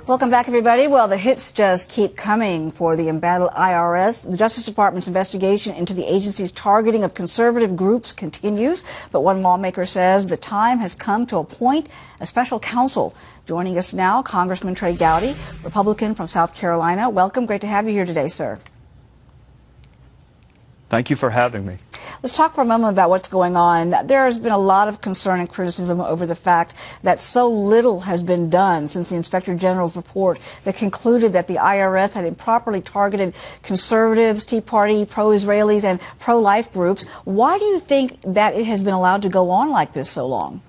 Welcome back, everybody. Well, the hits just keep coming for the embattled IRS. The Justice Department's investigation into the agency's targeting of conservative groups continues, but one lawmaker says the time has come to appoint a special counsel. Joining us now, Congressman Trey Gowdy, Republican from South Carolina. Welcome. Great to have you here today, sir. Thank you for having me. Let's talk for a moment about what's going on. There has been a lot of concern and criticism over the fact that so little has been done since the Inspector General's report that concluded that the IRS had improperly targeted conservatives, Tea Party, pro-Israelis, and pro-life groups. Why do you think that it has been allowed to go on like this so long?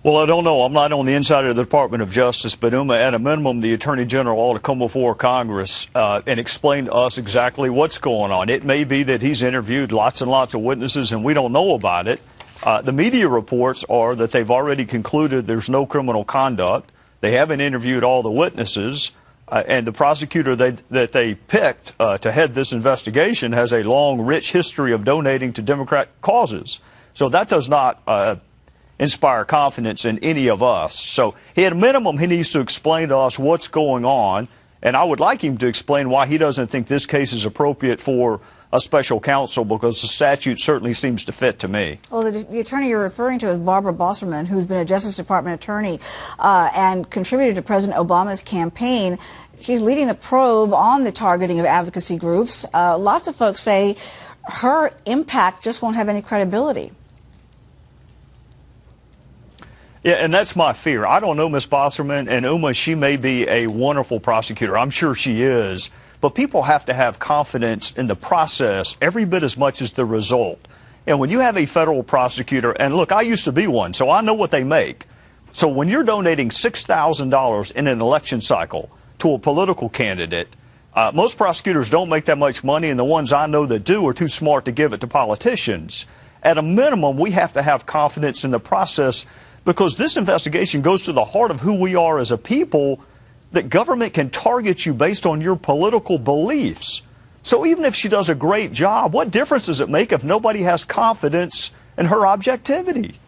Well, I don't know. I'm not on the inside of the Department of Justice, but at a minimum, the Attorney General ought to come before Congress and explain to us exactly what's going on. It may be that he's interviewed lots and lots of witnesses and we don't know about it. The media reports are that they've already concluded there's no criminal conduct. They haven't interviewed all the witnesses. And the prosecutor that they picked to head this investigation has a long, rich history of donating to Democrat causes. So that does not inspire confidence in any of us. So at a minimum, he needs to explain to us what's going on, and I would like him to explain why he doesn't think this case is appropriate for a special counsel, because the statute certainly seems to fit to me. Well, the attorney you're referring to is Barbara Bosserman, who's been a Justice Department attorney and contributed to President Obama's campaign. She's leading the probe on the targeting of advocacy groups. Lots of folks say her impact just won't have any credibility. Yeah, and that's my fear. I don't know Ms. Bosserman, and Uma, she may be a wonderful prosecutor. I'm sure she is. But people have to have confidence in the process every bit as much as the result. And when you have a federal prosecutor, and look, I used to be one, so I know what they make. So when you're donating $6,000 in an election cycle to a political candidate, most prosecutors don't make that much money, and the ones I know that do are too smart to give it to politicians. At a minimum, we have to have confidence in the process, because this investigation goes to the heart of who we are as a people, that government can target you based on your political beliefs. So even if she does a great job, what difference does it make if nobody has confidence in her objectivity?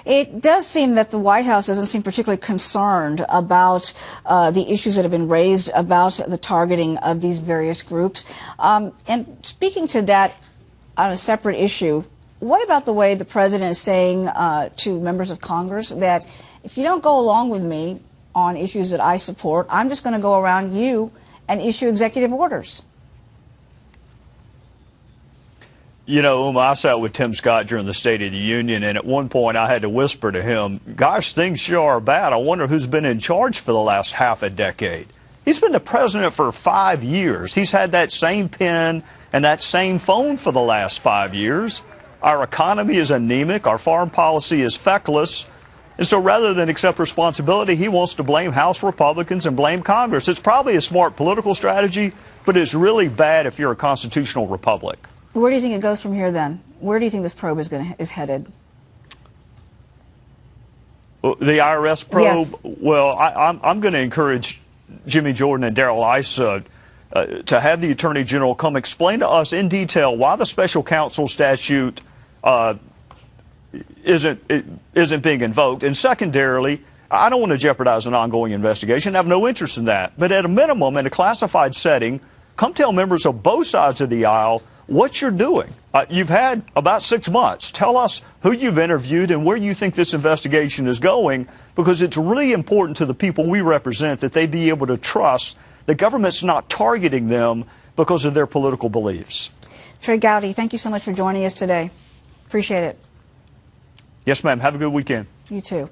It does seem that the White House doesn't seem particularly concerned about the issues that have been raised about the targeting of these various groups. And speaking to that on a separate issue, what about the way the president is saying to members of Congress that if you don't go along with me on issues that I support, I'm just going to go around you and issue executive orders? You know, Uma, I sat with Tim Scott during the State of the Union, and at one point I had to whisper to him, gosh, things sure are bad. I wonder who's been in charge for the last half a decade. He's been the president for 5 years. He's had that same pen and that same phone for the last 5 years. Our economy is anemic. Our foreign policy is feckless. And so rather than accept responsibility, he wants to blame House Republicans and blame Congress. It's probably a smart political strategy, but it's really bad if you're a constitutional republic. Where do you think it goes from here then? Where do you think this probe is headed? The IRS probe? Yes. Well, I'm going to encourage Jimmy Jordan and Darrell Issa to have the Attorney General come explain to us in detail why the special counsel statute isn't being invoked. And secondarily, I don't want to jeopardize an ongoing investigation. I have no interest in that. But at a minimum, in a classified setting, come tell members of both sides of the aisle what you're doing. You've had about 6 months. Tell us who you've interviewed and where you think this investigation is going, because it's really important to the people we represent that they be able to trust the government's not targeting them because of their political beliefs. Trey Gowdy, thank you so much for joining us today. Appreciate it. Yes, ma'am. Have a good weekend. You too.